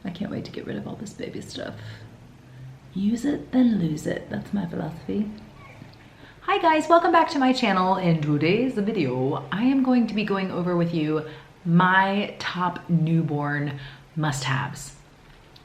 I can't wait to get rid of all this baby stuff. Use it, then lose it. That's my philosophy. Hi guys, welcome back to my channel. In today's video, I am going to be going over with you my top newborn must-haves.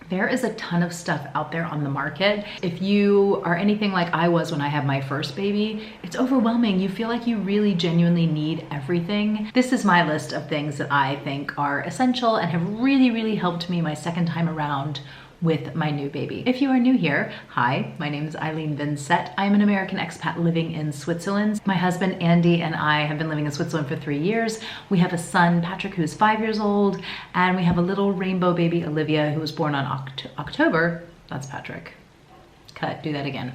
There is a ton of stuff out there on the market. If you are anything like I was when I had my first baby, it's overwhelming. You feel like you really genuinely need everything. This is my list of things that I think are essential and have really helped me my second time around with my new baby. If you are new here, hi, my name is Eileen Vincett. I'm an American expat living in Switzerland. My husband Andy and I have been living in Switzerland for 3 years. We have a son, Patrick, who's 5 years old, and we have a little rainbow baby, Olivia, who was born on October. That's Patrick. Cut, do that again.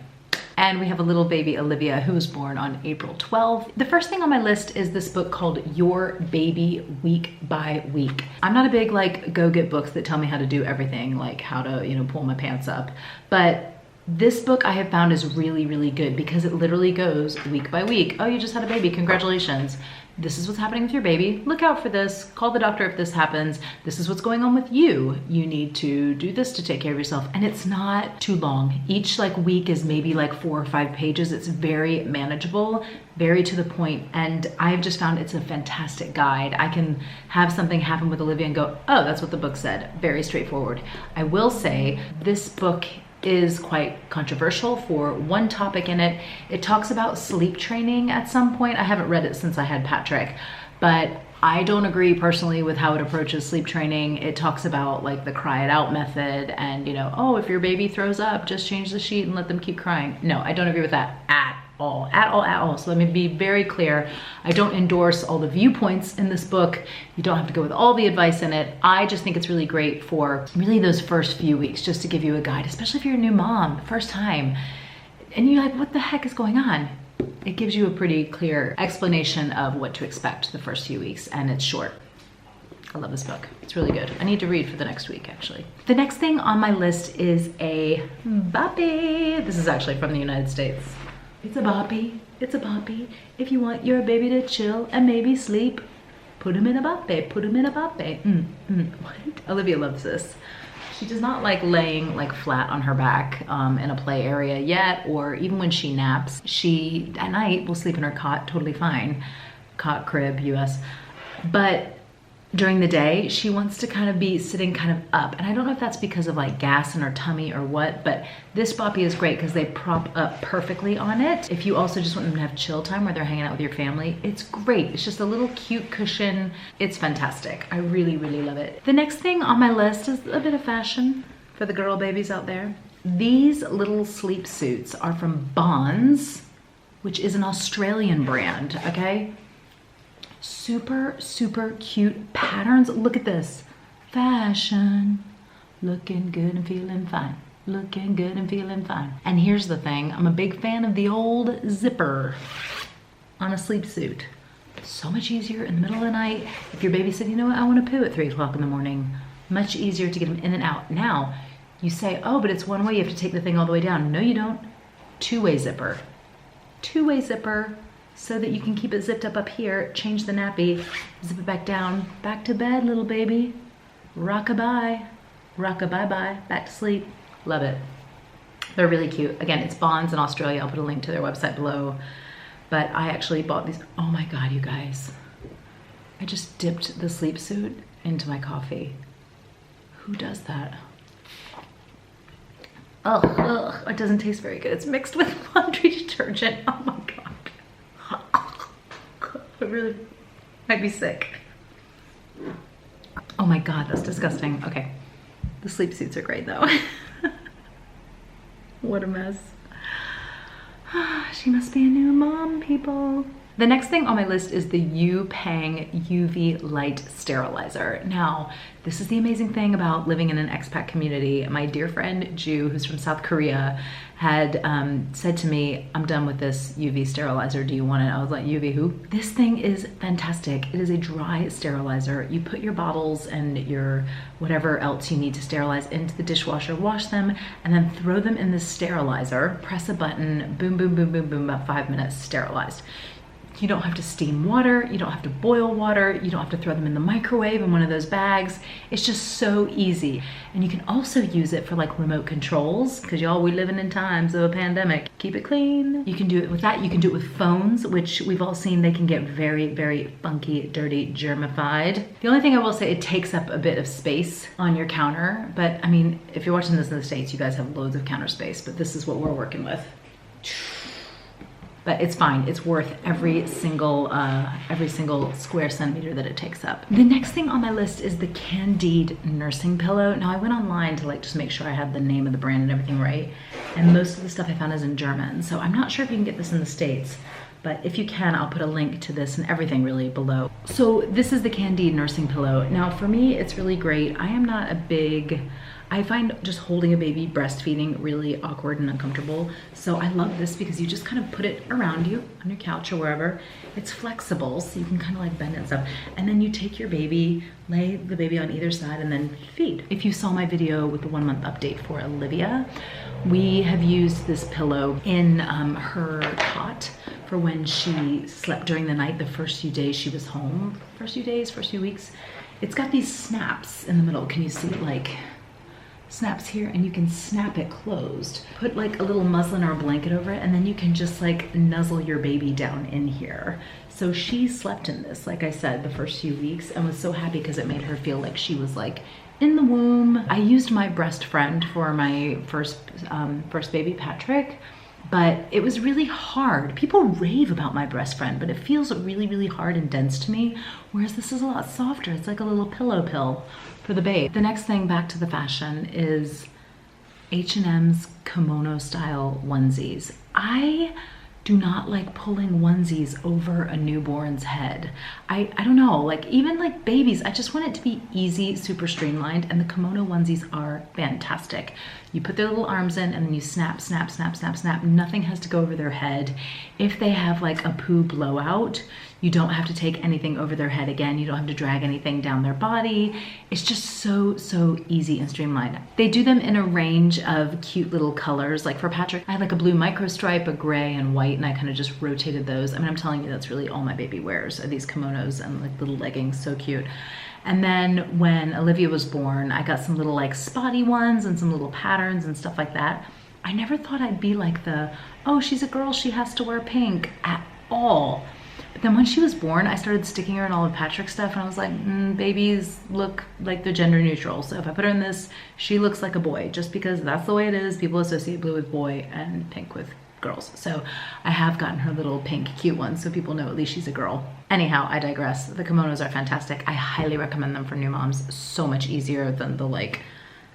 And we have a little baby, Olivia, who was born on April 12th. The first thing on my list is this book called Your Baby Week by Week. I'm not a big go get books that tell me how to do everything, like how to, pull my pants up. But this book I have found is really good because it literally goes week by week. Oh, you just had a baby, congratulations. This is what's happening with your baby. Look out for this. Call the doctor if this happens. This is what's going on with you. You need to do this to take care of yourself. And it's not too long. Each week is maybe 4 or 5 pages. It's very manageable, very to the point. And I've just found it's a fantastic guide. I can have something happen with Olivia and go, oh, that's what the book said. Very straightforward. I will say this book is quite controversial for one topic in it. It talks about sleep training at some point. I haven't read it since I had Patrick, but I don't agree personally with how it approaches sleep training. It talks about the cry it out method and, oh, if your baby throws up, just change the sheet and let them keep crying. No, I don't agree with that at all. So let me be very clear. I don't endorse all the viewpoints in this book. You don't have to go with all the advice in it. I just think it's really great for really those first few weeks, just to give you a guide, especially if you're a new mom, first time, and you're like, what the heck is going on? It gives you a pretty clear explanation of what to expect the first few weeks, and it's short. I love this book. It's really good. I need to read for the next week, actually. The next thing on my list is a boppy. This is actually from the United States. It's a boppy. It's a boppy. If you want your baby to chill and maybe sleep, put him in a boppy. Put him in a boppy. What? Olivia loves this. She does not like laying flat on her back in a play area yet, or even when she naps. She, at night, will sleep in her cot totally fine. Cot, crib, US. But during the day, she wants to kind of be sitting kind of up. And I don't know if that's because of gas in her tummy or what, but this boppy is great because they prop up perfectly on it. If you also just want them to have chill time where they're hanging out with your family, it's great. It's just a little cute cushion. It's fantastic. I really love it. The next thing on my list is a bit of fashion for the girl babies out there. These little sleep suits are from Bonds, which is an Australian brand, okay? Super cute patterns. Look at this. Fashion. Looking good and feeling fine. Looking good and feeling fine. And here's the thing. I'm a big fan of the old zipper on a sleep suit. So much easier in the middle of the night. If your baby said, you know what, I want to poo at 3 o'clock in the morning. Much easier to get them in and out. Now, you say, oh, but it's one way. You have to take the thing all the way down. No, you don't. Two-way zipper. Two-way zipper. So that you can keep it zipped up here, change the nappy, zip it back down, back to bed, little baby. Rock-a-bye, rock-a-bye-bye, back to sleep. Love it. They're really cute. Again, it's Bonds in Australia. I'll put a link to their website below. But I actually bought these. Oh my God, you guys. I just dipped the sleep suit into my coffee. Who does that? Ugh, it doesn't taste very good. It's mixed with laundry detergent. Oh my God. I really might be sick. Oh my God, that's disgusting. Okay, the sleep suits are great though. What a mess. She must be a new mom, people. The next thing on my list is the UPANG UV Light Sterilizer. Now, this is the amazing thing about living in an expat community. My dear friend Ju, who's from South Korea, had said to me, I'm done with this UV sterilizer. Do you want it? I was like, UV who? This thing is fantastic. It is a dry sterilizer. You put your bottles and your whatever else you need to sterilize into the dishwasher, wash them, and then throw them in the sterilizer, press a button, boom, boom, boom, boom, boom, about 5 minutes, sterilized. You don't have to steam water, you don't have to boil water, you don't have to throw them in the microwave in one of those bags. It's just so easy. And you can also use it for like remote controls, because y'all, we living in times of a pandemic. Keep it clean. You can do it with that. You can do it with phones, which we've all seen they can get very, very funky, dirty, germified. The only thing I will say, it takes up a bit of space on your counter. But I mean, if you're watching this in the States, you guys have loads of counter space, but this is what we're working with. But it's fine. It's worth every single square centimeter that it takes up. The next thing on my list is the Candide nursing pillow. Now I went online to like just make sure I had the name of the brand and everything right. And most of the stuff I found is in German. So I'm not sure if you can get this in the States, but if you can, I'll put a link to this and everything really below. So this is the Candide nursing pillow. Now for me, it's really great. I find just holding a baby breastfeeding really awkward and uncomfortable. So I love this because you just kind of put it around you on your couch or wherever. It's flexible, so you can kind of like bend it and stuff. And then you take your baby, lay the baby on either side and then feed. If you saw my video with the 1 month update for Olivia, we have used this pillow in her cot for when she slept during the night, the first few days she was home. First few weeks. It's got these snaps in the middle. Can you see it like? Snaps here, and you can snap it closed. Put like a little muslin or a blanket over it, and then you can just like nuzzle your baby down in here. So she slept in this, like I said, the first few weeks, and was so happy because it made her feel like she was like in the womb. I used my breast friend for my first baby, Patrick, but it was really hard. People rave about my breast friend, but it feels really, really hard and dense to me, whereas this is a lot softer. It's like a little pillow pill for the babe. The next thing, back to the fashion, is H&M's kimono style onesies. I do not like pulling onesies over a newborn's head. I don't know, like even like babies, I just want it to be easy, super streamlined, and the kimono onesies are fantastic. You put their little arms in and then you snap, snap, snap, snap, snap. Nothing has to go over their head. If they have like a poo blowout, you don't have to take anything over their head again. You don't have to drag anything down their body. It's just so, so easy and streamlined. They do them in a range of cute little colors. Like for Patrick, I had like a blue micro stripe, a gray and white, and I kind of just rotated those. I mean, I'm telling you, that's really all my baby wears are these kimonos and like little leggings, so cute. And then when Olivia was born, I got some little like spotty ones and some little patterns and stuff like that. I never thought I'd be like oh, she's a girl, she has to wear pink at all. But then when she was born, I started sticking her in all of Patrick's stuff, and I was like, babies look like they're gender neutral. So if I put her in this, she looks like a boy, just because that's the way it is. People associate blue with boy and pink with girls. So I have gotten her little pink cute ones, so people know at least she's a girl. Anyhow, I digress. The kimonos are fantastic. I highly recommend them for new moms. So much easier than the like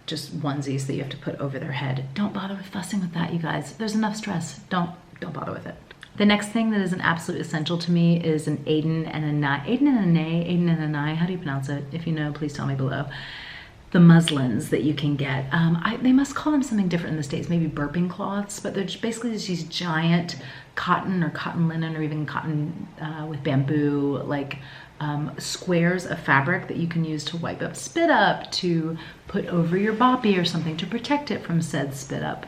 just onesies that you have to put over their head. Don't bother with fussing with that, you guys. There's enough stress. Don't bother with it. The next thing that is an absolute essential to me is an Aiden and a Nye, how do you pronounce it? If you know, please tell me below. The muslins that you can get. They must call them something different in the States, maybe burping cloths, but they're basically just these giant cotton or cotton linen or even cotton with bamboo, like squares of fabric that you can use to wipe up spit up, to put over your boppy or something to protect it from said spit up.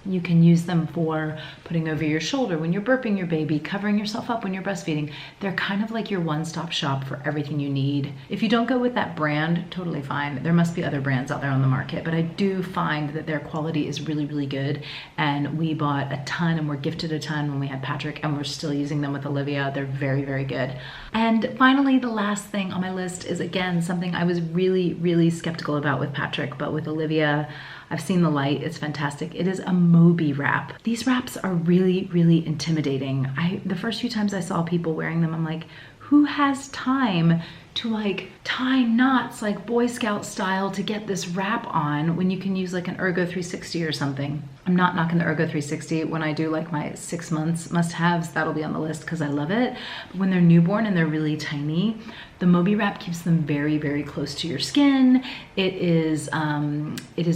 You can use them for putting over your shoulder when you're burping your baby, covering yourself up when you're breastfeeding. They're kind of like your one-stop shop for everything you need. If you don't go with that brand, totally fine. There must be other brands out there on the market, but I do find that their quality is really, really good. And we bought a ton and were gifted a ton when we had Patrick, and we're still using them with Olivia. They're very, very good. And finally, the last thing on my list is, again, something I was really, really skeptical about with Patrick, but with Olivia, I've seen the light. It's fantastic. It is a Moby wrap. These wraps are really, really intimidating. The first few times I saw people wearing them, I'm like, who has time to like tie knots like Boy Scout style to get this wrap on when you can use like an Ergo 360 or something? I'm not knocking the Ergo 360. When I do like my 6 months must-haves, that'll be on the list because I love it. But when they're newborn and they're really tiny, the Moby wrap keeps them very, very close to your skin. It is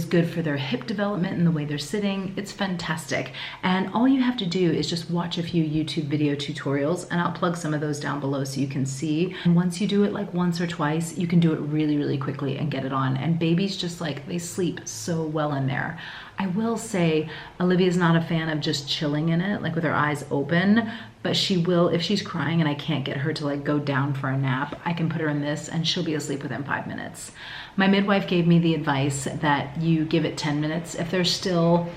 good for their hip development and the way they're sitting. It's fantastic. And all you have to do is just watch a few YouTube video tutorials, and I'll plug some of those down below so you can see. And once you do it like once or twice, you can do it really, really quickly and get it on. And babies just like, they sleep so well in there. I will say say Olivia's not a fan of just chilling in it, like with her eyes open, but she will, if she's crying and I can't get her to like go down for a nap, I can put her in this and she'll be asleep within 5 minutes. My midwife gave me the advice that you give it 10 minutes. If they're still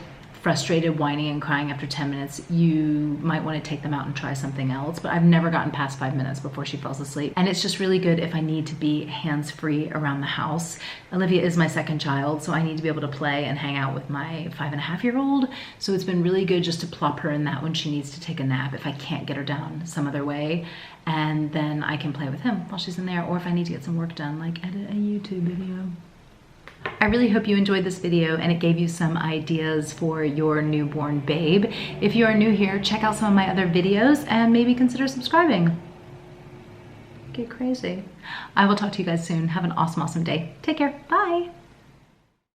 frustrated, whining and crying after 10 minutes, you might want to take them out and try something else. But I've never gotten past 5 minutes before she falls asleep. And it's just really good if I need to be hands-free around the house. Olivia is my second child, so I need to be able to play and hang out with my 5.5-year-old. So it's been really good just to plop her in that when she needs to take a nap if I can't get her down some other way. And then I can play with him while she's in there, or if I need to get some work done, like edit a YouTube video. I really hope you enjoyed this video and it gave you some ideas for your newborn babe. If you are new here, check out some of my other videos and maybe consider subscribing. Get crazy. I will talk to you guys soon. Have an awesome, awesome day. Take care. Bye.